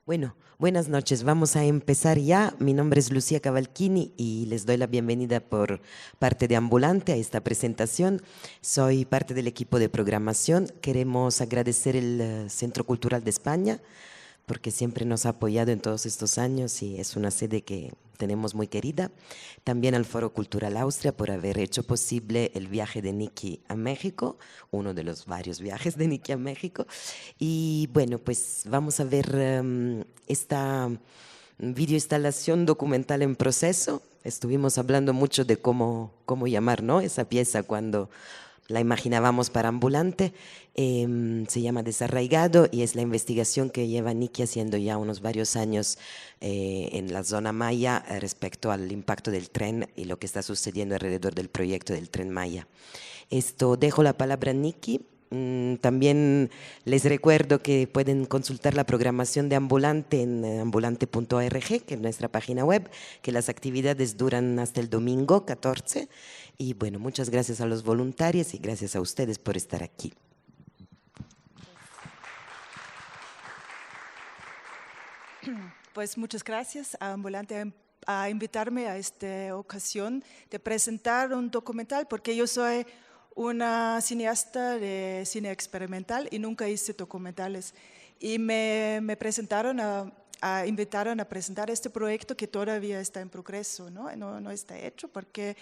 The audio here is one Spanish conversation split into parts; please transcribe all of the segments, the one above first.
Bueno, buenas noches. Vamos a empezar ya. Mi nombre es Lucía Cavalchini y les doy la bienvenida por parte de Ambulante a esta presentación. Soy parte del equipo de programación. Queremos agradecer el Centro Cultural de España porque siempre nos ha apoyado en todos estos años y es una sede que tenemos muy querida. También al Foro Cultural Austria por haber hecho posible el viaje de Nikki a México, uno de los varios viajes de Nikki a México. Y bueno, pues vamos a ver esta videoinstalación documental en proceso. Estuvimos hablando mucho de cómo llamar, ¿no?, esa pieza cuando la imaginábamos para Ambulante. Se llama Desarraigado y es la investigación que lleva Nikki haciendo ya unos varios años en la zona maya respecto al impacto del tren y lo que está sucediendo alrededor del proyecto del Tren Maya. Dejo la palabra a Nikki. También les recuerdo que pueden consultar la programación de Ambulante en ambulante.org, que es nuestra página web, que las actividades duran hasta el domingo 14. Y bueno, muchas gracias a los voluntarios y gracias a ustedes por estar aquí. Pues muchas gracias a Ambulante a invitarme a esta ocasión de presentar un documental, porque yo soy una cineasta de cine experimental y nunca hice documentales. Y me invitaron a presentar este proyecto que todavía está en progreso, ¿no? No está hecho porque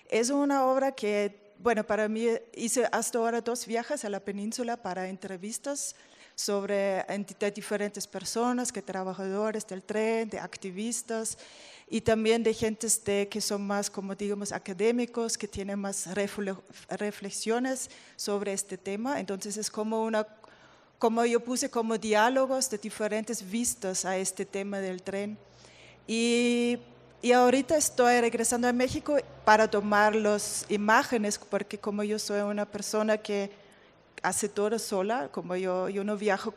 es una obra que, bueno, para mí hice hasta ahora 2 viajes a la península para entrevistas sobre de diferentes personas, que trabajadores del tren, de activistas y también de gentes que son más, como digamos, académicos, que tienen más reflexiones sobre este tema. Entonces es como yo puse como diálogos de diferentes vistas a este tema del tren. Y ahorita estoy regresando a México para tomar las imágenes, porque como yo soy una persona que hace todo sola, como yo no viajo,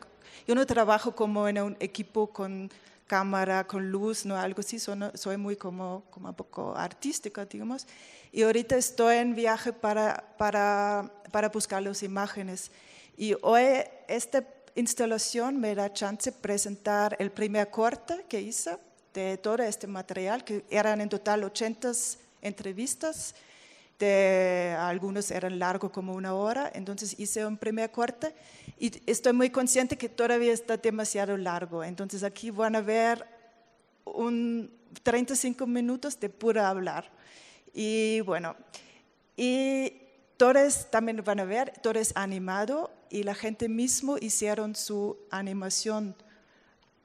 yo no trabajo como en un equipo con cámara, con luz, no algo así, soy muy como un poco artística, digamos. Y ahorita estoy en viaje para buscar las imágenes. Y hoy esta instalación me da chance de presentar el primer corte que hice de todo este material, que eran en total 80 entrevistas, algunos eran largos como 1 hora, entonces hice un primer corte y estoy muy consciente que todavía está demasiado largo, entonces aquí van a ver 35 minutos de pura hablar. Y bueno, y todos también van a ver, todo es animado y la gente mismo hicieron su animación.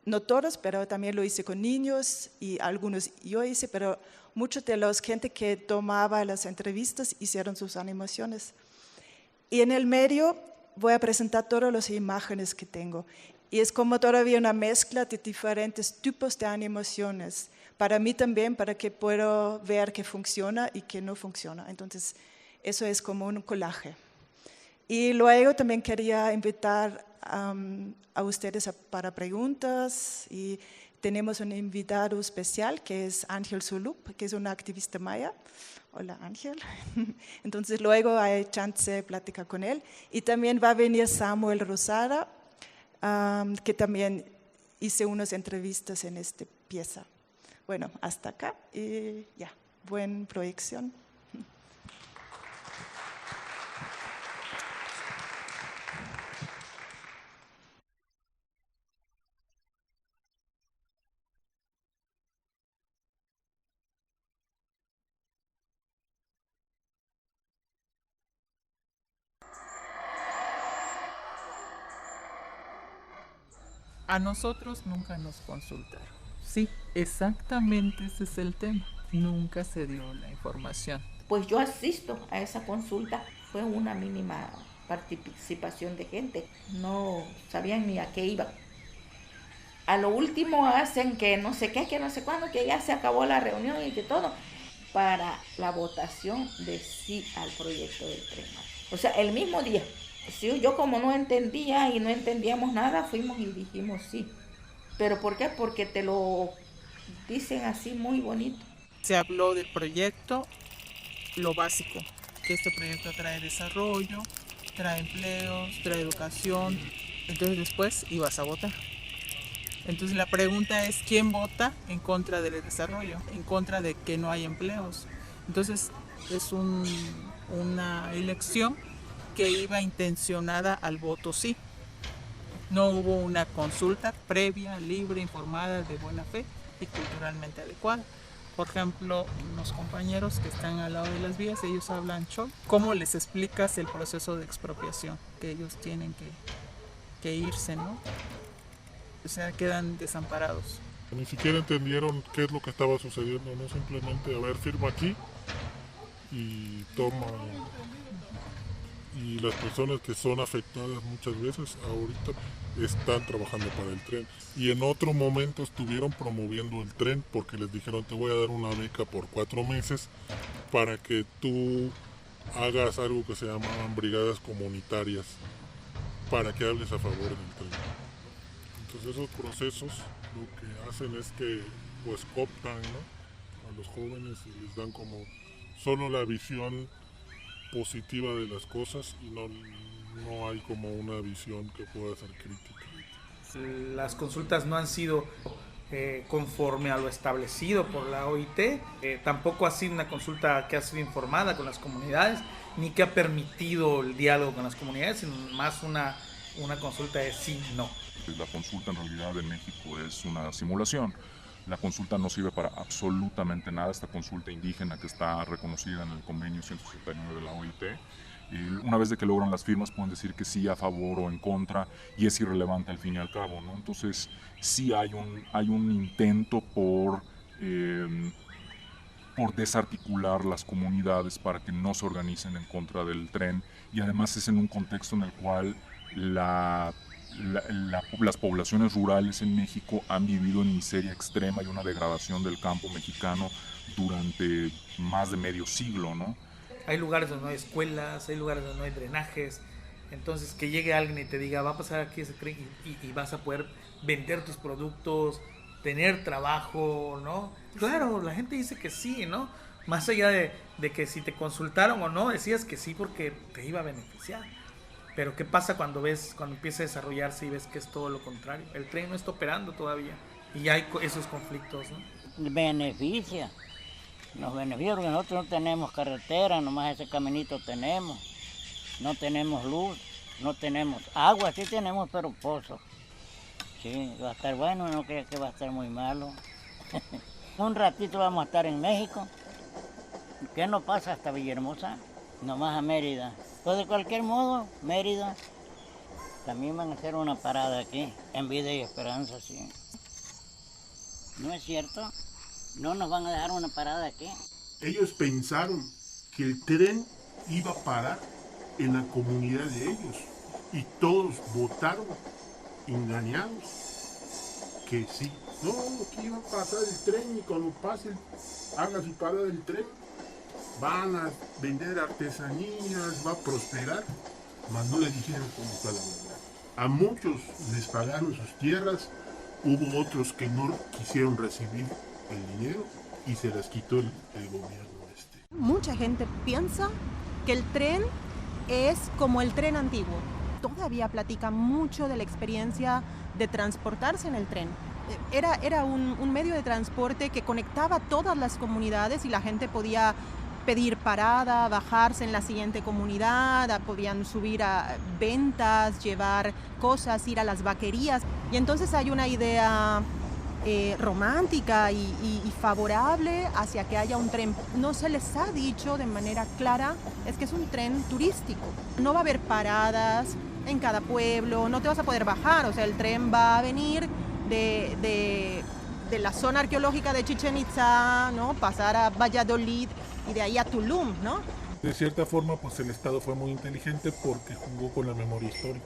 No todos, pero también lo hice con niños y algunos yo hice, pero muchos de la gente que tomaba las entrevistas hicieron sus animaciones. Y en el medio voy a presentar todas las imágenes que tengo. Y es como todavía una mezcla de diferentes tipos de animaciones. Para mí también, para que pueda ver qué funciona y qué no funciona. Entonces, eso es como un collage. Y luego también quería invitar a ustedes para preguntas y tenemos un invitado especial que es Ángel Zulup, que es una activista maya. Hola Ángel. Entonces luego hay chance de platicar con él. Y también va a venir Samuel Rosada, que también hice unas entrevistas en esta pieza. Bueno, hasta acá y ya, buena proyección. A nosotros nunca nos consultaron. Sí, exactamente ese es el tema. Nunca se dio la información. Pues yo asisto a esa consulta. Fue una mínima participación de gente. No sabían ni a qué iba. A lo último hacen que no sé qué, que no sé cuándo, que ya se acabó la reunión y que todo, para la votación de sí al proyecto del tren. O sea, el mismo día. Sí, yo como no entendía y no entendíamos nada, fuimos y dijimos sí. ¿Pero por qué? Porque te lo dicen así muy bonito. Se habló del proyecto, lo básico, que este proyecto trae desarrollo, trae empleos, trae educación. Entonces después ibas a votar. Entonces la pregunta es, ¿quién vota en contra del desarrollo? En contra de que no hay empleos. Entonces es una elección que iba intencionada al voto sí. No hubo una consulta previa, libre, informada, de buena fe y culturalmente adecuada. Por ejemplo, los compañeros que están al lado de las vías, ellos hablan chol. ¿Cómo les explicas el proceso de expropiación? Que ellos tienen que irse, ¿no? O sea, quedan desamparados. Ni siquiera entendieron qué es lo que estaba sucediendo, no simplemente, a ver, firma aquí y toma. Y las personas que son afectadas muchas veces ahorita están trabajando para el tren. Y en otro momento estuvieron promoviendo el tren porque les dijeron, te voy a dar una beca por 4 meses para que tú hagas algo que se llamaban brigadas comunitarias, para que hables a favor del tren. Entonces esos procesos lo que hacen es que pues cooptan, ¿no?, a los jóvenes y les dan como solo la visión positiva de las cosas y no hay como una visión que pueda ser crítica. Las consultas no han sido conforme a lo establecido por la OIT, tampoco ha sido una consulta que ha sido informada con las comunidades, ni que ha permitido el diálogo con las comunidades, sino más una consulta de sí, no. La consulta en realidad en México es una simulación. La consulta no sirve para absolutamente nada. Esta consulta indígena que está reconocida en el convenio 169 de la OIT, una vez de que logran las firmas pueden decir que sí a favor o en contra y es irrelevante al fin y al cabo, ¿no? Entonces sí hay un intento por desarticular las comunidades para que no se organicen en contra del tren, y además es en un contexto en el cual las poblaciones rurales en México han vivido en miseria extrema y una degradación del campo mexicano durante más de medio siglo, ¿no? Hay lugares donde no hay escuelas, hay lugares donde no hay drenajes, entonces que llegue alguien y te diga, va a pasar aquí ese tren y vas a poder vender tus productos, tener trabajo, ¿no? Claro, la gente dice que sí, ¿no? Más allá de que si te consultaron o no, decías que sí porque te iba a beneficiar. Pero ¿qué pasa cuando empieza a desarrollarse y ves que es todo lo contrario? El tren no está operando todavía y hay esos conflictos, ¿no? Nos beneficia porque nosotros no tenemos carretera, nomás ese caminito tenemos. No tenemos luz, no tenemos agua, sí tenemos, pero pozo. Sí, va a estar bueno, no creo que va a estar muy malo. Un ratito vamos a estar en México. ¿Qué nos pasa hasta Villahermosa? Nomás a Mérida. Pues de cualquier modo, Mérida también van a hacer una parada aquí, en Vida y Esperanza, sí. ¿No es cierto? ¿No nos van a dejar una parada aquí? Ellos pensaron que el tren iba a parar en la comunidad de ellos y todos votaron engañados que sí. No, que iba a pasar el tren y cuando pase, haga su parada del tren, van a vender artesanías, va a prosperar, mas no les dijeron cómo está la verdad. A muchos les pagaron sus tierras, hubo otros que no quisieron recibir el dinero y se las quitó el gobierno este. Mucha gente piensa que el tren es como el tren antiguo. Todavía platican mucho de la experiencia de transportarse en el tren. Era un medio de transporte que conectaba todas las comunidades y la gente podía pedir parada, bajarse en la siguiente comunidad, podían subir a ventas, llevar cosas, ir a las vaquerías. Y entonces hay una idea romántica y favorable hacia que haya un tren. No se les ha dicho de manera clara, es que es un tren turístico. No va a haber paradas en cada pueblo, no te vas a poder bajar, o sea, el tren va a venir de la zona arqueológica de Chichén Itzá, ¿no? Pasar a Valladolid y de ahí a Tulum, ¿no? De cierta forma, pues el Estado fue muy inteligente porque jugó con la memoria histórica,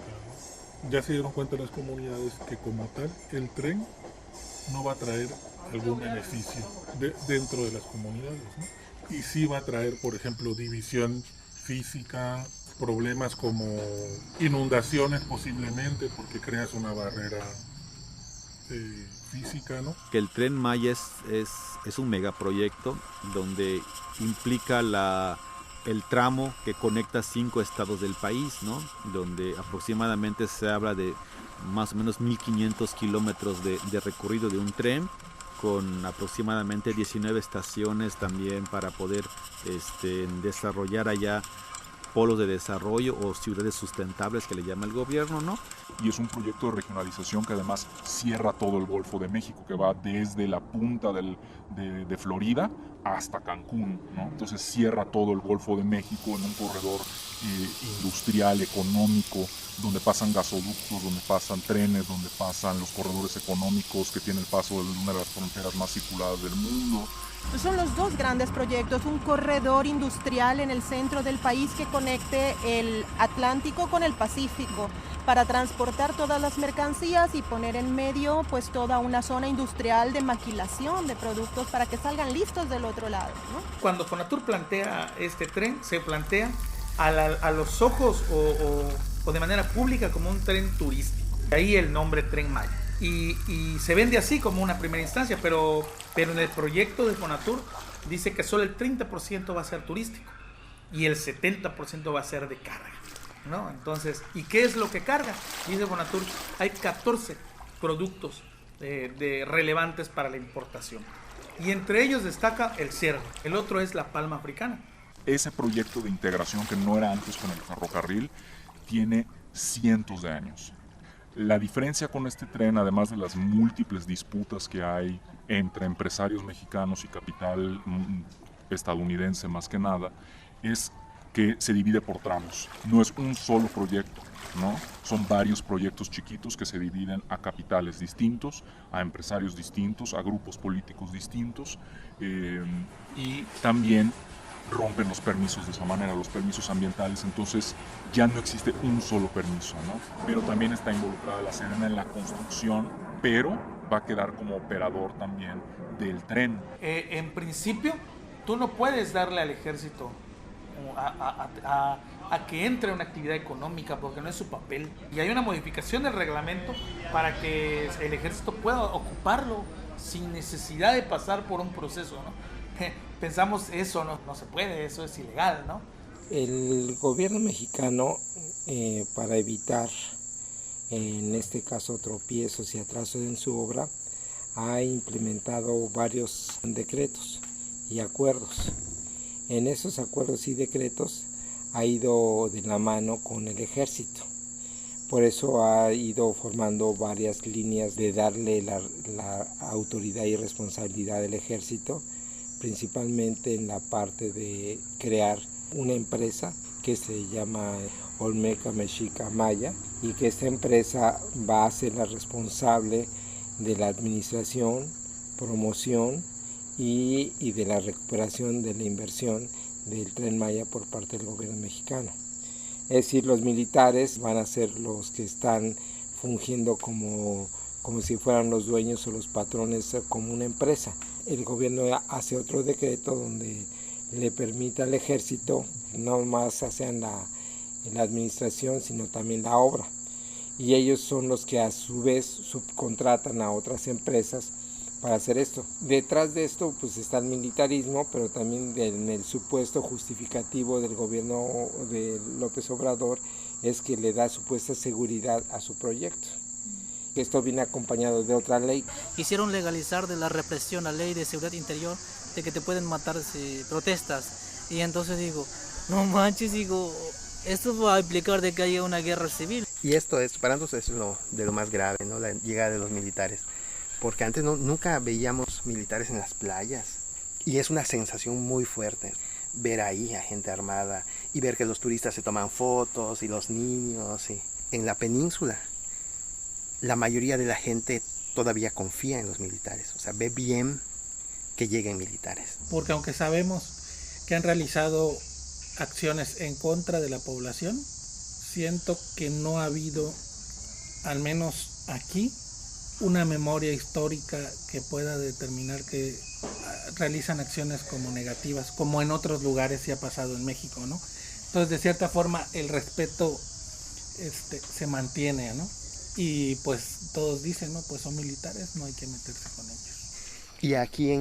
¿no? Ya se dieron cuenta las comunidades que como tal el tren no va a traer algún beneficio dentro de las comunidades, ¿no? Y sí va a traer, por ejemplo, división física, problemas como inundaciones posiblemente porque creas una barrera física, ¿no? Que el Tren Maya es un megaproyecto donde implica el tramo que conecta 5 estados del país, ¿no? Donde aproximadamente se habla de más o menos 1500 kilómetros de recorrido de un tren, con aproximadamente 19 estaciones también para poder desarrollar allá polos de desarrollo o ciudades sustentables que le llama el gobierno, ¿no? Y es un proyecto de regionalización que además cierra todo el Golfo de México, que va desde la punta de Florida hasta Cancún, ¿no? Entonces cierra todo el Golfo de México en un corredor industrial, económico, donde pasan gasoductos, donde pasan trenes, donde pasan los corredores económicos, que tiene el paso de una de las fronteras más circuladas del mundo. Son los dos grandes proyectos, un corredor industrial en el centro del país que conecte el Atlántico con el Pacífico para transportar todas las mercancías y poner en medio pues toda una zona industrial de maquilación de productos para que salgan listos del otro lado, ¿no? Cuando Fonatur plantea este tren, se plantea a los ojos o de manera pública como un tren turístico. De ahí el nombre Tren Maya. Y se vende así como una primera instancia, pero en el proyecto de Fonatur dice que solo el 30% va a ser turístico y el 70% va a ser de carga, ¿no? Entonces, ¿y qué es lo que carga? Dice Fonatur, hay 14 productos relevantes para la importación y entre ellos destaca el cerdo, el otro es la palma africana. Ese proyecto de integración que no era antes con el ferrocarril tiene cientos de años. La diferencia con este tren, además de las múltiples disputas que hay entre empresarios mexicanos y capital estadounidense más que nada, es que se divide por tramos. No es un solo proyecto, ¿no? Son varios proyectos chiquitos que se dividen a capitales distintos, a empresarios distintos, a grupos políticos distintos, y también rompen los permisos de esa manera, los permisos ambientales. Entonces ya no existe un solo permiso, ¿no? Pero también está involucrada la Sedena en la construcción, pero va a quedar como operador también del tren. En principio, tú no puedes darle al ejército a que entre una actividad económica porque no es su papel. Y hay una modificación del reglamento para que el ejército pueda ocuparlo sin necesidad de pasar por un proceso, ¿no? Pensamos eso no se puede, eso es ilegal, ¿no? El gobierno mexicano, para evitar, en este caso, tropiezos y atrasos en su obra, ha implementado varios decretos y acuerdos. En esos acuerdos y decretos ha ido de la mano con el ejército. Por eso ha ido formando varias líneas de darle la autoridad y responsabilidad del ejército, principalmente en la parte de crear una empresa que se llama Olmeca Mexica Maya y que esta empresa va a ser la responsable de la administración, promoción y de la recuperación de la inversión del Tren Maya por parte del gobierno mexicano. Es decir, los militares van a ser los que están fungiendo como si fueran los dueños o los patrones como una empresa. El gobierno hace otro decreto donde le permite al ejército no más hacer la administración, sino también la obra. Y ellos son los que a su vez subcontratan a otras empresas para hacer esto. Detrás de esto pues está el militarismo, pero también en el supuesto justificativo del gobierno de López Obrador es que le da supuesta seguridad a su proyecto. Esto viene acompañado de otra ley. Quisieron legalizar de la represión, la ley de seguridad interior, de que te pueden matar si protestas. Y entonces digo, no manches, esto va a implicar de que haya una guerra civil. Y esto es, para nosotros es de lo más grave, ¿no? La llegada de los militares. Porque antes nunca veíamos militares en las playas. Y es una sensación muy fuerte ver ahí a gente armada y ver que los turistas se toman fotos y los niños. Y en la península, la mayoría de la gente todavía confía en los militares. O sea, ve bien que lleguen militares. Porque aunque sabemos que han realizado acciones en contra de la población, siento que no ha habido, al menos aquí, una memoria histórica que pueda determinar que realizan acciones como negativas, como en otros lugares sí ha pasado en México, ¿no? Entonces, de cierta forma, el respeto se mantiene, ¿no? Y pues todos dicen, ¿no? Pues son militares, no hay que meterse con ellos. Y aquí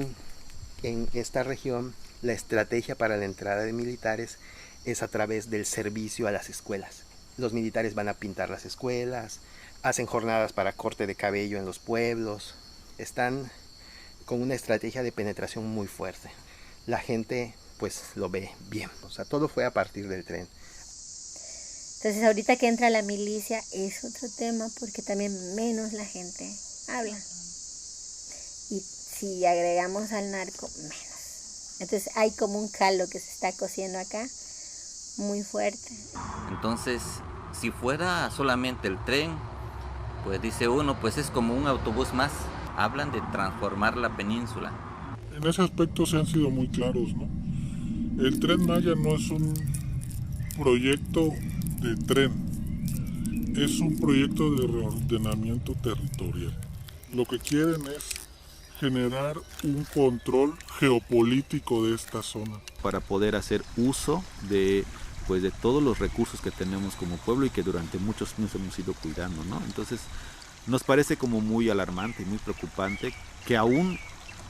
en esta región, la estrategia para la entrada de militares es a través del servicio a las escuelas. Los militares van a pintar las escuelas, hacen jornadas para corte de cabello en los pueblos, están con una estrategia de penetración muy fuerte. La gente pues lo ve bien, o sea, todo fue a partir del tren. Entonces ahorita que entra la milicia es otro tema porque también menos la gente habla. Y si agregamos al narco, menos. Entonces hay como un caldo que se está cociendo acá, muy fuerte. Entonces, si fuera solamente el tren, pues dice uno, pues es como un autobús más. Hablan de transformar la península. En ese aspecto se han sido muy claros, ¿no? El Tren Maya no es un proyecto de tren, es un proyecto de reordenamiento territorial. Lo que quieren es generar un control geopolítico de esta zona. Para poder hacer uso de todos los recursos que tenemos como pueblo y que durante muchos años hemos ido cuidando, ¿no? Entonces nos parece como muy alarmante y muy preocupante que aún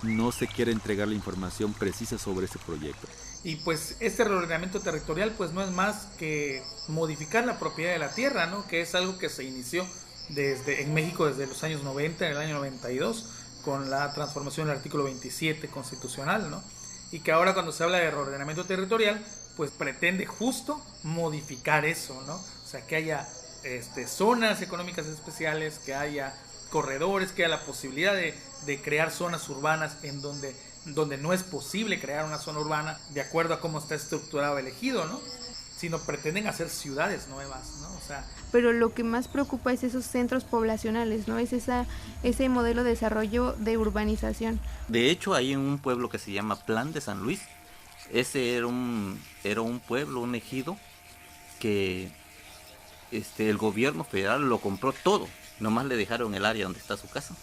no se quiere entregar la información precisa sobre ese proyecto. Y pues este reordenamiento territorial pues no es más que modificar la propiedad de la tierra, ¿no? Que es algo que se inició en México desde los años 90, en el año 92, con la transformación del artículo 27 constitucional, ¿no? Y que ahora cuando se habla de reordenamiento territorial, pues pretende justo modificar eso, ¿no? O sea, que haya zonas económicas especiales, que haya corredores, que haya la posibilidad de crear zonas urbanas en donde no es posible crear una zona urbana de acuerdo a cómo está estructurado el ejido, ¿no? Sino pretenden hacer ciudades nuevas, ¿no? O sea, pero lo que más preocupa es esos centros poblacionales, ¿no? Es ese modelo de desarrollo de urbanización. De hecho, hay un pueblo que se llama Plan de San Luis. Ese era un pueblo, un ejido que el gobierno federal lo compró todo. Nomás le dejaron el área donde está su casa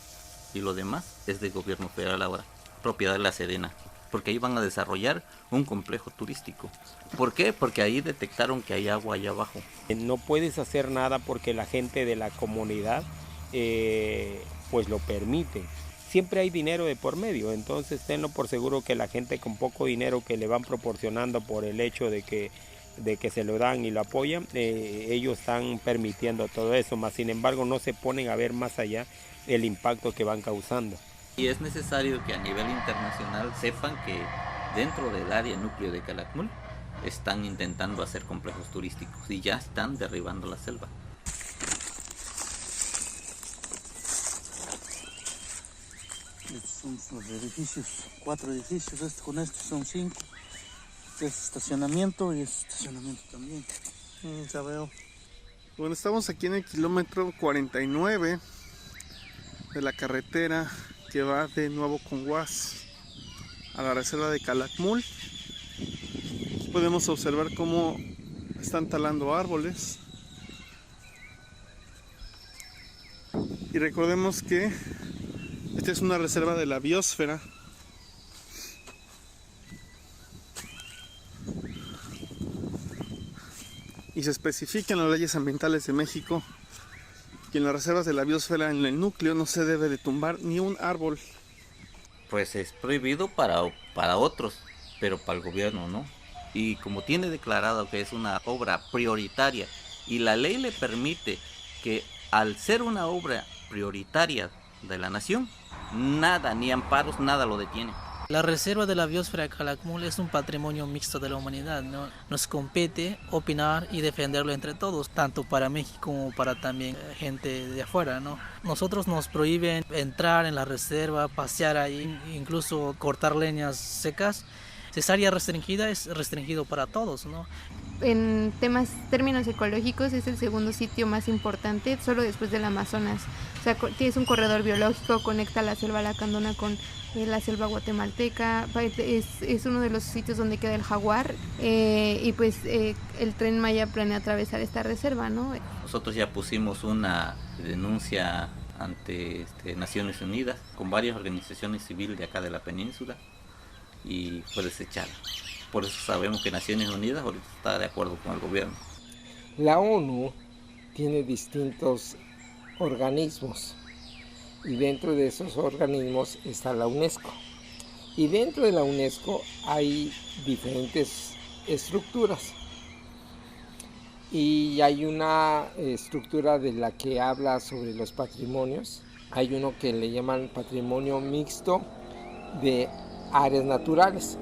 y lo demás es del gobierno federal ahora, propiedad de la Sedena, porque ahí van a desarrollar un complejo turístico. ¿Por qué? Porque ahí detectaron que hay agua allá abajo. No puedes hacer nada porque la gente de la comunidad pues lo permite. Siempre hay dinero de por medio, entonces tenlo por seguro que la gente con poco dinero que le van proporcionando por el hecho de que se lo dan y lo apoyan, ellos están permitiendo todo eso, más sin embargo no se ponen a ver más allá el impacto que van causando. Y es necesario que a nivel internacional sepan que dentro del área núcleo de Calakmul están intentando hacer complejos turísticos y ya están derribando la selva. Estos son los edificios, 4 edificios, con estos son 5. Este es estacionamiento y es estacionamiento también. Ya veo. Bueno, estamos aquí en el kilómetro 49 de la carretera que va de Nuevo Conguas a la reserva de Calakmul. Podemos observar cómo están talando árboles. Y recordemos que esta es una reserva de la biosfera. Y se especifica en las leyes ambientales de México que en las reservas de la biosfera, en el núcleo, no se debe de tumbar ni un árbol. Pues es prohibido para otros, pero para el gobierno no. Y como tiene declarado que es una obra prioritaria y la ley le permite que al ser una obra prioritaria de la nación, nada, ni amparos, nada lo detiene. La reserva de la biosfera de Calakmul es un patrimonio mixto de la humanidad, ¿no? Nos compete opinar y defenderlo entre todos, tanto para México como para también gente de afuera, ¿no? Nosotros nos prohíben entrar en la reserva, pasear ahí, incluso cortar leñas secas. Si es área restringida, es restringido para todos, ¿no? En términos ecológicos es el segundo sitio más importante, solo después del Amazonas. O sea, es un corredor biológico, conecta la selva lacandona con la selva guatemalteca, es uno de los sitios donde queda el jaguar y pues el Tren Maya planea atravesar esta reserva, ¿no? Nosotros ya pusimos una denuncia ante Naciones Unidas con varias organizaciones civiles de acá de la península y fue desechada. Por eso sabemos que Naciones Unidas ahorita está de acuerdo con el gobierno. La ONU tiene distintos organismos y dentro de esos organismos está la UNESCO. Y dentro de la UNESCO hay diferentes estructuras. y hay una estructura de la que habla sobre los patrimonios. Hay uno que le llaman patrimonio mixto de áreas naturales.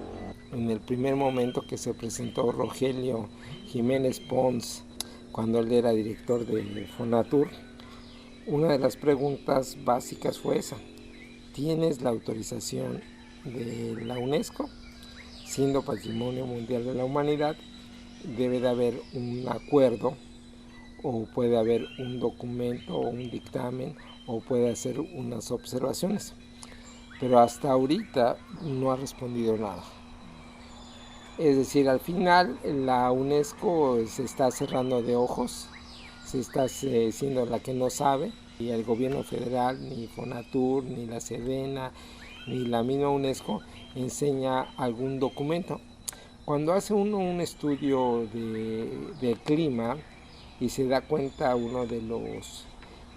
En el primer momento que se presentó Rogelio Jiménez Pons, cuando él era director de Fonatur, una de las preguntas básicas fue esa: ¿tienes la autorización de la UNESCO? Siendo Patrimonio Mundial de la Humanidad, debe de haber un acuerdo, o puede haber un documento o un dictamen, o puede hacer unas observaciones. Pero hasta ahorita no ha respondido nada. Es decir, al final la UNESCO se está cerrando de ojos, se está siendo la que no sabe, y el gobierno federal, ni Fonatur, ni la Sedena, ni la misma UNESCO enseña algún documento. Cuando hace uno un estudio de clima y se da cuenta uno de los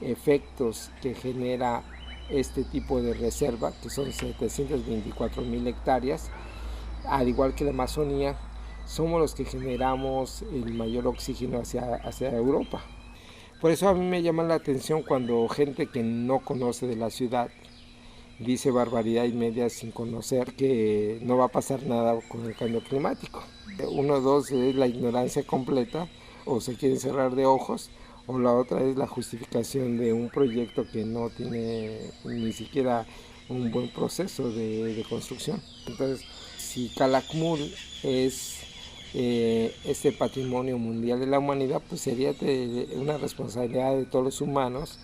efectos que genera este tipo de reserva, que son 724,000 hectáreas, al igual que la Amazonía, somos los que generamos el mayor oxígeno hacia Europa. Por eso a mí me llama la atención cuando gente que no conoce de la ciudad dice barbaridad y media sin conocer que no va a pasar nada con el cambio climático. Uno, dos, es la ignorancia completa, o se quieren cerrar de ojos, o la otra es la justificación de un proyecto que no tiene ni siquiera un buen proceso de construcción. Entonces, si Calakmul es este patrimonio mundial de la humanidad, pues sería una responsabilidad de todos los humanos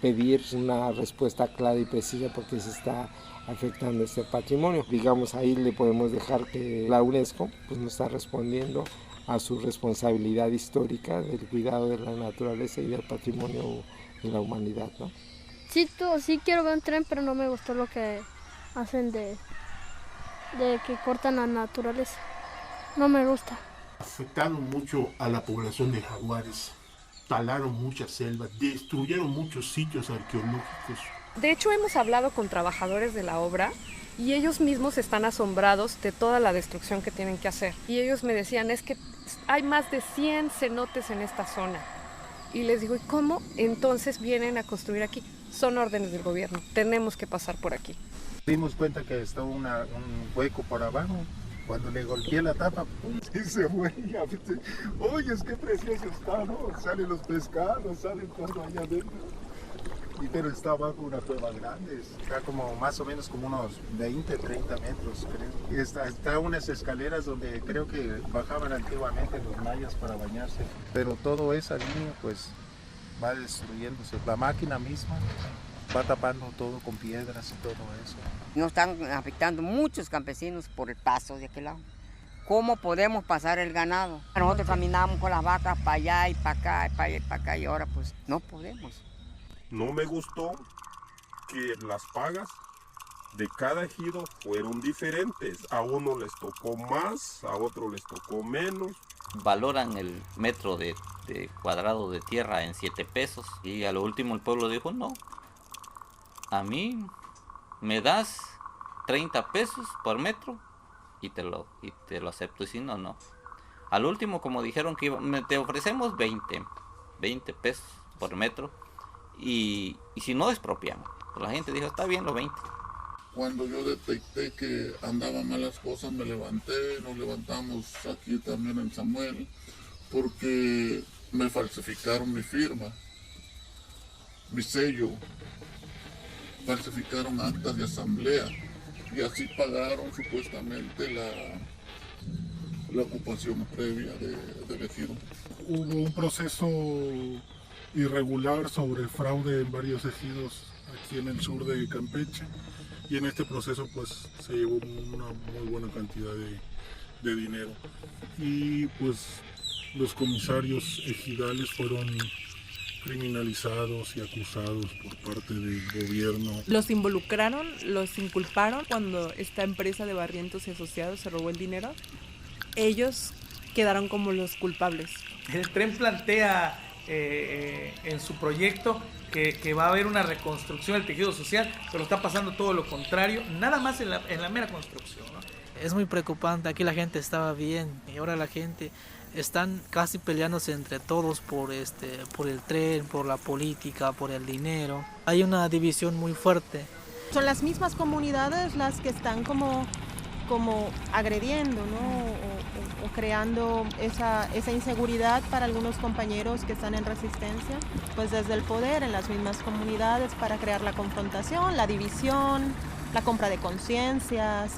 pedir una respuesta clara y precisa porque se está afectando este patrimonio. Digamos, ahí le podemos dejar que la UNESCO pues no está respondiendo a su responsabilidad histórica del cuidado de la naturaleza y del patrimonio de la humanidad, ¿no? Sí, sí quiero ver un tren, pero no me gustó lo que hacen de que cortan la naturaleza. No me gusta. Afectaron mucho a la población de jaguares, talaron muchas selvas, destruyeron muchos sitios arqueológicos. De hecho, hemos hablado con trabajadores de la obra y ellos mismos están asombrados de toda la destrucción que tienen que hacer. Y ellos me decían, es que hay más de 100 cenotes en esta zona. Y les digo, ¿y cómo entonces vienen a construir aquí? Son órdenes del gobierno, tenemos que pasar por aquí. Dimos cuenta que estaba un hueco por abajo. Cuando le golpeé la tapa, y se fue. Oye, es que precioso está, ¿no? Salen los pescados, salen todo allá adentro. Pero está abajo una cueva grande, está como más o menos como unos 20, 30 metros, creo. Y está unas escaleras donde creo que bajaban antiguamente los mayas para bañarse. Pero toda esa línea pues va destruyéndose. La máquina misma va tapando todo con piedras y todo eso. Nos están afectando muchos campesinos por el paso de aquel lado. ¿Cómo podemos pasar el ganado? Nosotros caminamos con las vacas para allá y para acá, para allá y para acá, y ahora pues no podemos. No me gustó que las pagas de cada ejido fueron diferentes. A uno les tocó más, a otro les tocó menos. Valoran el metro de cuadrado de tierra en 7 pesos. Y a lo último el pueblo dijo, no, a mí me das 30 pesos por metro y te lo acepto. Y si no, no. Al último, como dijeron que te ofrecemos 20 pesos por metro. Y si no, expropiamos. La gente dijo, está bien los 20. Cuando yo detecté que andaban malas cosas, me levanté, nos levantamos aquí también en Samuel, porque me falsificaron mi firma, mi sello, falsificaron actas de asamblea y así pagaron supuestamente la ocupación previa del ejido. Hubo un proceso irregular sobre fraude en varios ejidos aquí en el sur de Campeche, y en este proceso pues se llevó una muy buena cantidad de dinero, y pues los comisarios ejidales fueron criminalizados y acusados por parte del gobierno. Los involucraron, los inculparon cuando esta empresa de Barrientos y Asociados se robó el dinero. Ellos quedaron como los culpables. El tren plantea en su proyecto que va a haber una reconstrucción del tejido social, pero está pasando todo lo contrario, nada más en la mera construcción, ¿no? Es muy preocupante, aquí la gente estaba bien y ahora la gente están casi peleándose entre todos por el tren, por la política, por el dinero. Hay una división muy fuerte. Son las mismas comunidades las que están como agrediendo, ¿no? o creando esa inseguridad para algunos compañeros que están en resistencia, pues desde el poder en las mismas comunidades para crear la confrontación, la división, la compra de conciencias.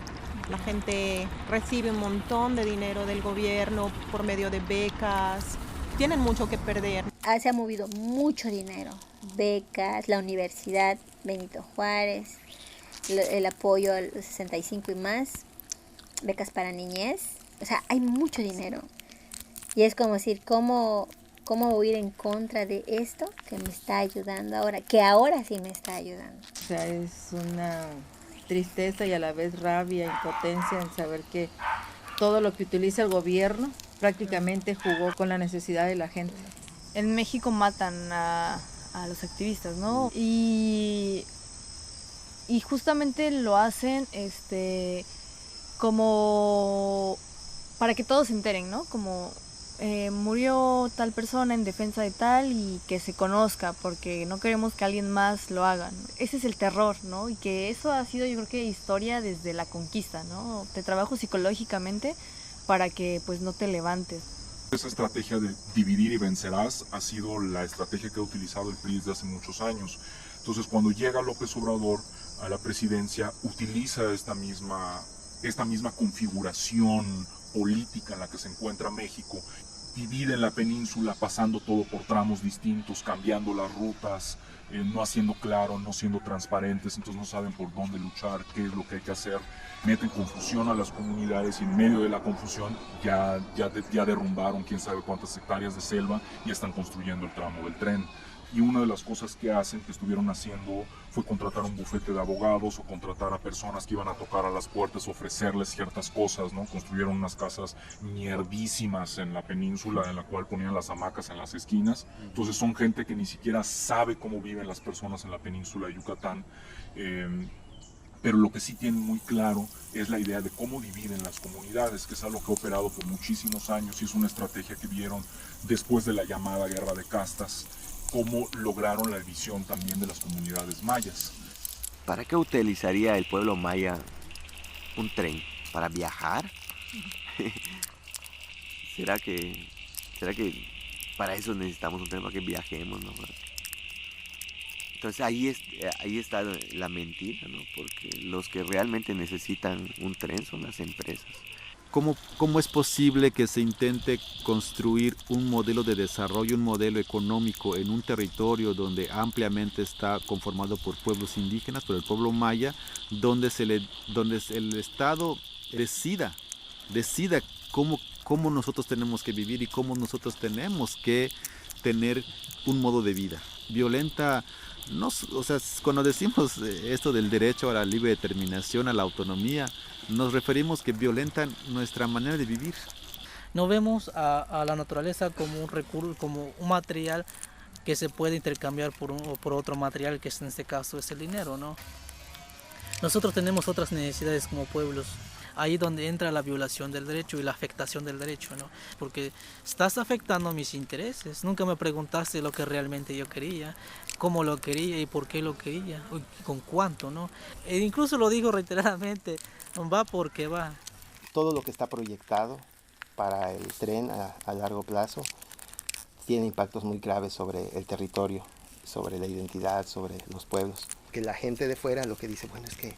La gente recibe un montón de dinero del gobierno por medio de becas, tienen mucho que perder. Se ha movido mucho dinero, becas, la universidad Benito Juárez, el apoyo a los 65 y más, becas para niñez, o sea, hay mucho dinero. Y es como decir, ¿cómo ir en contra de esto que me está ayudando ahora? Que ahora sí me está ayudando. O sea, es una tristeza y a la vez rabia, impotencia en saber que todo lo que utiliza el gobierno prácticamente jugó con la necesidad de la gente. En México matan a los activistas, ¿no? Y justamente lo hacen como para que todos se enteren, ¿no? Como murió tal persona en defensa de tal y que se conozca, porque no queremos que alguien más lo haga, ¿no? Ese es el terror, ¿no? Y que eso ha sido, yo creo que historia desde la conquista, ¿no? Te trabajo psicológicamente para que pues no te levantes. Esa estrategia de dividir y vencerás ha sido la estrategia que ha utilizado el PRI desde hace muchos años. Entonces, cuando llega López Obrador a la presidencia, utiliza esta misma configuración política en la que se encuentra México. Divide la península, pasando todo por tramos distintos, cambiando las rutas, no haciendo claro, no siendo transparentes, entonces no saben por dónde luchar, qué es lo que hay que hacer. Meten confusión a las comunidades y en medio de la confusión ya derrumbaron quién sabe cuántas hectáreas de selva y están construyendo el tramo del tren. Y una de las cosas que estuvieron haciendo fue contratar un bufete de abogados o contratar a personas que iban a tocar a las puertas, ofrecerles ciertas cosas, ¿no? Construyeron unas casas mierdísimas en la península en la cual ponían las hamacas en las esquinas. Entonces son gente que ni siquiera sabe cómo viven las personas en la península de Yucatán. Pero lo que sí tienen muy claro es la idea de cómo dividen las comunidades, que es algo que ha operado por muchísimos años y es una estrategia que vieron después de la llamada Guerra de Castas, cómo lograron la división también de las comunidades mayas. ¿Para qué utilizaría el pueblo maya un tren? ¿Para viajar? ¿Será que para eso necesitamos un tren, para que viajemos, ¿no? Entonces ahí está la mentira, ¿no? Porque los que realmente necesitan un tren son las empresas. ¿Cómo es posible que se intente construir un modelo de desarrollo, un modelo económico en un territorio donde ampliamente está conformado por pueblos indígenas, por el pueblo maya, donde el Estado decida cómo nosotros tenemos que vivir y cómo nosotros tenemos que tener un modo de vida? Violenta, cuando decimos esto del derecho a la libre determinación, a la autonomía, nos referimos que violentan nuestra manera de vivir. No vemos a la naturaleza como un recurso, como un material que se puede intercambiar por otro material, que en este caso es el dinero, ¿no? Nosotros tenemos otras necesidades como pueblos. Ahí donde entra la violación del derecho y la afectación del derecho, ¿no? Porque estás afectando mis intereses. Nunca me preguntaste lo que realmente yo quería, cómo lo quería y por qué lo quería, y con cuánto, ¿no? E incluso lo digo reiteradamente, va porque va. Todo lo que está proyectado para el tren a largo plazo tiene impactos muy graves sobre el territorio, sobre la identidad, sobre los pueblos. Que la gente de fuera lo que dice, bueno, es que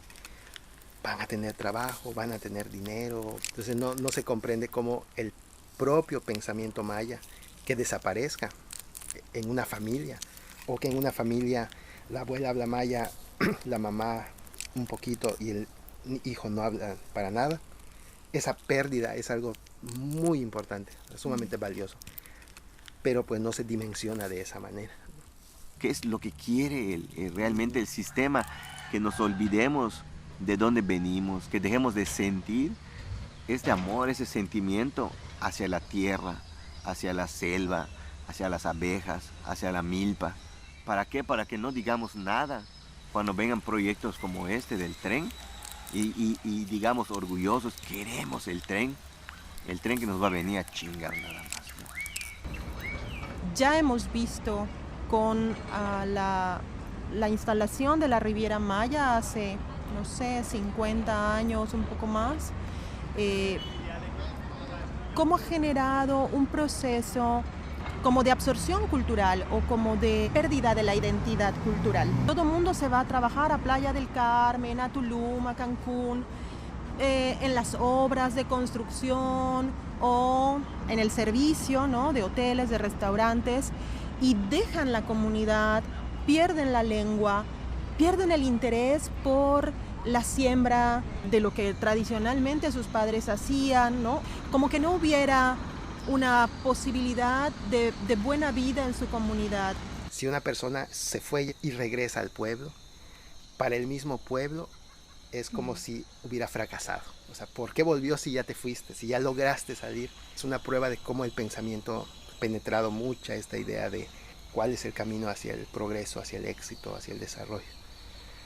van a tener trabajo, van a tener dinero. Entonces no se comprende cómo el propio pensamiento maya que desaparezca en una familia, o que en una familia la abuela habla maya, la mamá un poquito y el hijo no habla para nada. Esa pérdida es algo muy importante, sumamente valioso, pero pues no se dimensiona de esa manera. ¿Qué es lo que quiere realmente el sistema? Que nos olvidemos de dónde venimos, que dejemos de sentir este amor, ese sentimiento hacia la tierra, hacia la selva, hacia las abejas, hacia la milpa. ¿Para qué? Para que no digamos nada cuando vengan proyectos como este del tren y digamos orgullosos, queremos el tren, el tren que nos va a venir a chingar nada más. Ya hemos visto con la instalación de la Riviera Maya hace, no sé, 50 años, un poco más, cómo ha generado un proceso como de absorción cultural o como de pérdida de la identidad cultural. Todo el mundo se va a trabajar a Playa del Carmen, a Tulum, a Cancún, en las obras de construcción o en el servicio, ¿no?, de hoteles, de restaurantes, y dejan la comunidad, pierden la lengua, pierden el interés por la siembra de lo que tradicionalmente sus padres hacían, ¿no? Como que no hubiera una posibilidad de buena vida en su comunidad. Si una persona se fue y regresa al pueblo, para el mismo pueblo es como si hubiera fracasado. O sea, ¿por qué volvió si ya te fuiste, si ya lograste salir? Es una prueba de cómo el pensamiento ha penetrado mucha esta idea de cuál es el camino hacia el progreso, hacia el éxito, hacia el desarrollo.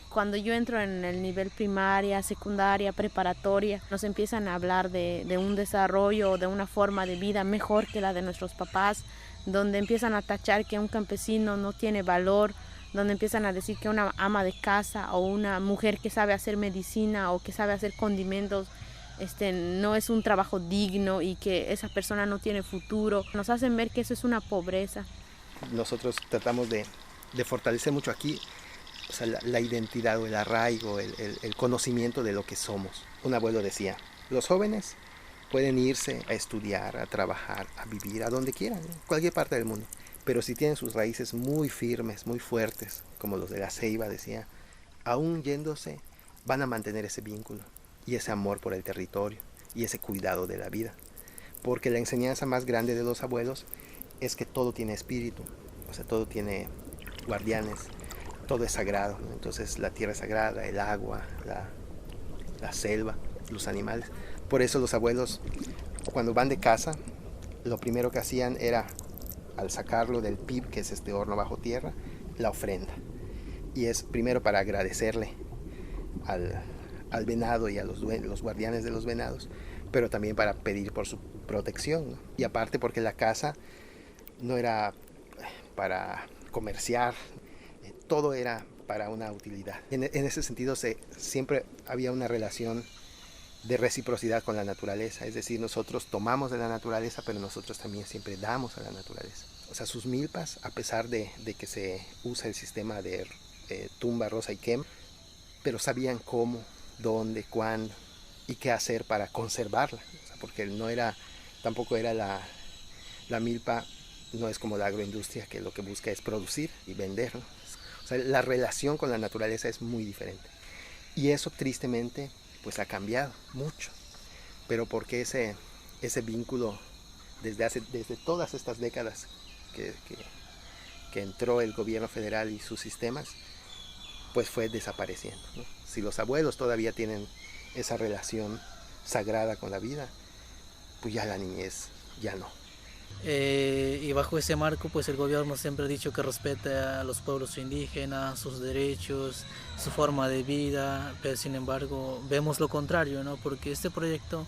Cuando yo entro en el nivel primaria, secundaria, preparatoria, nos empiezan a hablar de un desarrollo, de una forma de vida mejor que la de nuestros papás, donde empiezan a tachar que un campesino no tiene valor, donde empiezan a decir que una ama de casa o una mujer que sabe hacer medicina o que sabe hacer condimentos no es un trabajo digno y que esa persona no tiene futuro. Nos hacen ver que eso es una pobreza. Nosotros tratamos de fortalecer mucho aquí, o sea, la identidad o el arraigo, el conocimiento de lo que somos. Un abuelo decía, los jóvenes pueden irse a estudiar, a trabajar, a vivir, a donde quieran, en cualquier parte del mundo. Pero si tienen sus raíces muy firmes, muy fuertes, como los de la Ceiba, decía, aún yéndose, van a mantener ese vínculo y ese amor por el territorio y ese cuidado de la vida. Porque la enseñanza más grande de los abuelos es que todo tiene espíritu, o sea, todo tiene guardianes, todo es sagrado, ¿no? Entonces la tierra es sagrada, el agua, la selva, los animales. Por eso los abuelos, cuando van de casa, lo primero que hacían era, al sacarlo del pib, que es este horno bajo tierra, la ofrenda. Y es primero para agradecerle al venado y a los guardianes de los venados, pero también para pedir por su protección, ¿no? Y aparte porque la casa no era para comerciar, todo era para una utilidad. En ese sentido siempre había una relación de reciprocidad con la naturaleza, es decir, nosotros tomamos de la naturaleza, pero nosotros también siempre damos a la naturaleza. O sea, sus milpas, a pesar de que se usa el sistema de tumba, rosa y quema, pero sabían cómo, dónde, cuándo y qué hacer para conservarla, o sea, porque tampoco era la milpa, no es como la agroindustria que lo que busca es producir y vender, ¿no? O sea, la relación con la naturaleza es muy diferente y eso tristemente pues ha cambiado mucho, pero porque ese vínculo desde todas estas décadas que entró el gobierno federal y sus sistemas, pues fue desapareciendo, ¿no? Si los abuelos todavía tienen esa relación sagrada con la vida, pues ya la niñez ya no. Y bajo ese marco, pues el gobierno siempre ha dicho que respeta a los pueblos indígenas, sus derechos, su forma de vida, pero sin embargo vemos lo contrario, ¿no? Porque este proyecto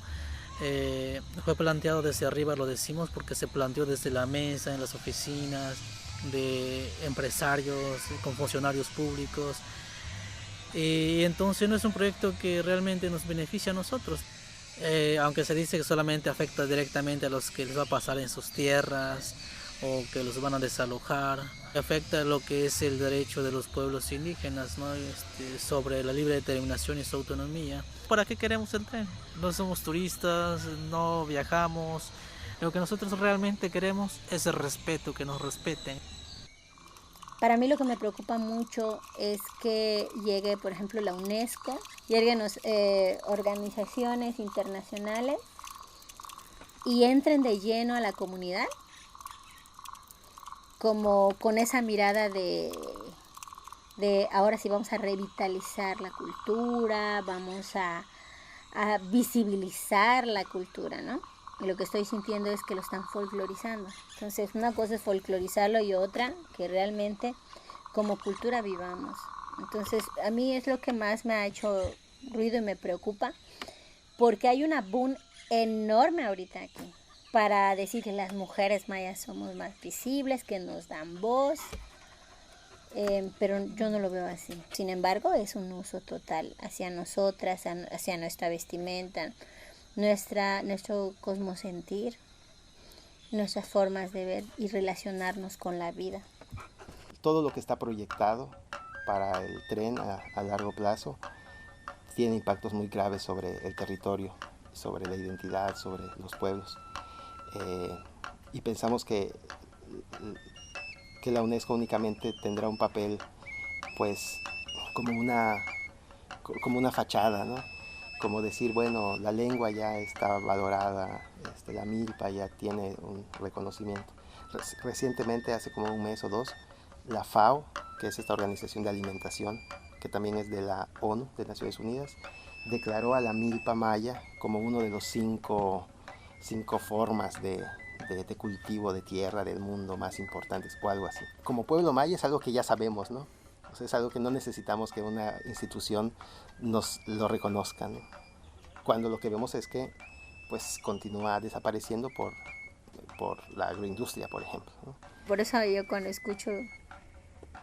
fue planteado desde arriba, lo decimos, porque se planteó desde la mesa, en las oficinas de empresarios, con funcionarios públicos, y entonces no es un proyecto que realmente nos beneficia a nosotros. Aunque se dice que solamente afecta directamente a los que les va a pasar en sus tierras o que los van a desalojar, afecta lo que es el derecho de los pueblos indígenas, ¿no? Sobre la libre determinación y su autonomía. ¿Para qué queremos el tren? No somos turistas, no viajamos. Lo que nosotros realmente queremos es el respeto, que nos respeten. Para mí lo que me preocupa mucho es que llegue, por ejemplo, la UNESCO, lleguen organizaciones internacionales y entren de lleno a la comunidad, como con esa mirada de ahora sí vamos a revitalizar la cultura, vamos a visibilizar la cultura, ¿no? Y lo que estoy sintiendo es que lo están folclorizando. Entonces, una cosa es folclorizarlo y otra que realmente como cultura vivamos. Entonces, a mí es lo que más me ha hecho ruido y me preocupa, porque hay una boom enorme ahorita aquí para decir que las mujeres mayas somos más visibles, que nos dan voz, pero yo no lo veo así. Sin embargo, es un uso total hacia nosotras, hacia nuestra vestimenta, nuestro cosmosentir, nuestras formas de ver y relacionarnos con la vida. Todo lo que está proyectado para el tren a largo plazo tiene impactos muy graves sobre el territorio, sobre la identidad, sobre los pueblos. Y pensamos que la UNESCO únicamente tendrá un papel pues como una fachada, ¿no? Como decir, bueno, la lengua ya está valorada, la milpa ya tiene un reconocimiento. Recientemente, hace como un mes o dos, la FAO, que es esta organización de alimentación, que también es de la ONU, de Naciones Unidas, declaró a la milpa maya como uno de los cinco formas de cultivo de tierra del mundo más importantes o algo así. Como pueblo maya es algo que ya sabemos, ¿no? O sea, es algo que no necesitamos que una institución nos lo reconozca, ¿no? Cuando lo que vemos es que pues continúa desapareciendo por la agroindustria, por ejemplo, ¿no? Por eso yo cuando escucho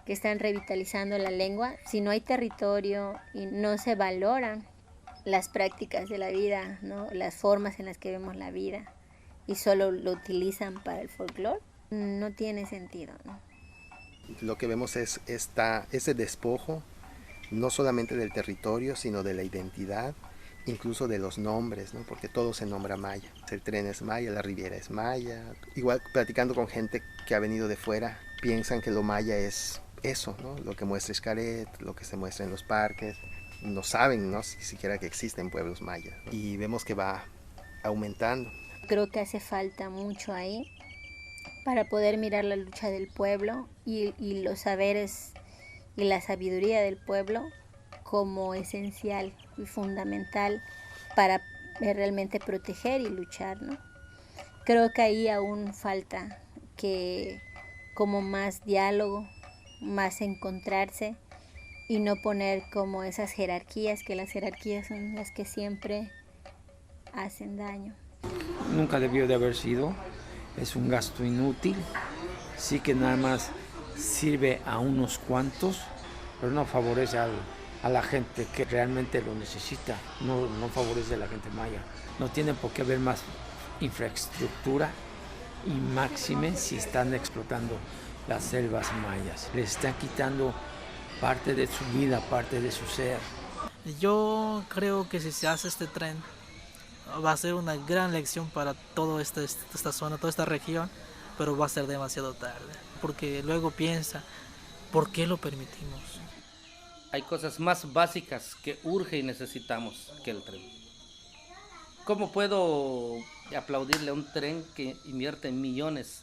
que están revitalizando la lengua, si no hay territorio y no se valoran las prácticas de la vida, ¿no? Las formas en las que vemos la vida, y solo lo utilizan para el folclore, no tiene sentido, ¿no? Lo que vemos es ese despojo, no solamente del territorio, sino de la identidad, incluso de los nombres, ¿no? Porque todo se nombra maya. El tren es maya, la riviera es maya. Igual platicando con gente que ha venido de fuera, piensan que lo maya es eso, ¿no? Lo que muestra Xcaret, lo que se muestra en los parques. No saben, ¿no? Siquiera que existen pueblos mayas, ¿no? Y vemos que va aumentando. Creo que hace falta mucho ahí para poder mirar la lucha del pueblo y los saberes y la sabiduría del pueblo como esencial y fundamental para realmente proteger y luchar, ¿no? Creo que ahí aún falta que como más diálogo, más encontrarse y no poner como esas jerarquías, que las jerarquías son las que siempre hacen daño. Nunca debió de haber sido, es un gasto inútil, sí que nada más sirve a unos cuantos, pero no favorece a la gente que realmente lo necesita, no favorece a la gente maya. No tiene por qué haber más infraestructura y máxime si están explotando las selvas mayas. Les están quitando parte de su vida, parte de su ser. Yo creo que si se hace este tren va a ser una gran lección para toda esta zona, toda esta región, pero va a ser demasiado tarde, porque luego piensa, ¿por qué lo permitimos? Hay cosas más básicas que urge y necesitamos que el tren. ¿Cómo puedo aplaudirle a un tren que invierte millones?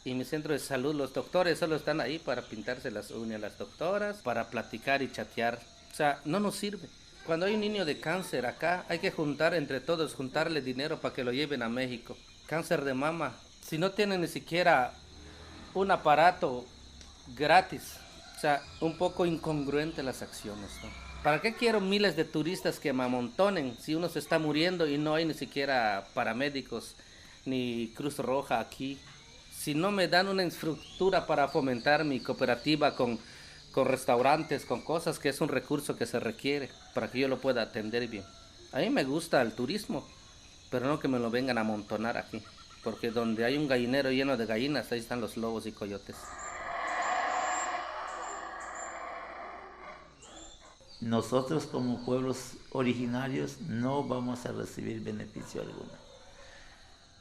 Y mi centro de salud, los doctores solo están ahí para pintarse las uñas, las doctoras, para platicar y chatear. O sea, no nos sirve. Cuando hay un niño de cáncer acá, hay que juntar entre todos, juntarle dinero para que lo lleven a México. Cáncer de mama. Si no tienen ni siquiera un aparato gratis, o sea, un poco incongruente las acciones, ¿no? ¿Para qué quiero miles de turistas que me amontonen si uno se está muriendo y no hay ni siquiera paramédicos ni Cruz Roja aquí? Si no me dan una estructura para fomentar mi cooperativa con restaurantes, con cosas, que es un recurso que se requiere para que yo lo pueda atender bien. A mí me gusta el turismo, pero no que me lo vengan a amontonar aquí, porque donde hay un gallinero lleno de gallinas, ahí están los lobos y coyotes. Nosotros como pueblos originarios no vamos a recibir beneficio alguno.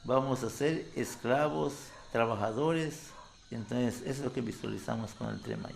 Vamos a ser esclavos, trabajadores, entonces eso es lo que visualizamos con el Tren Maya.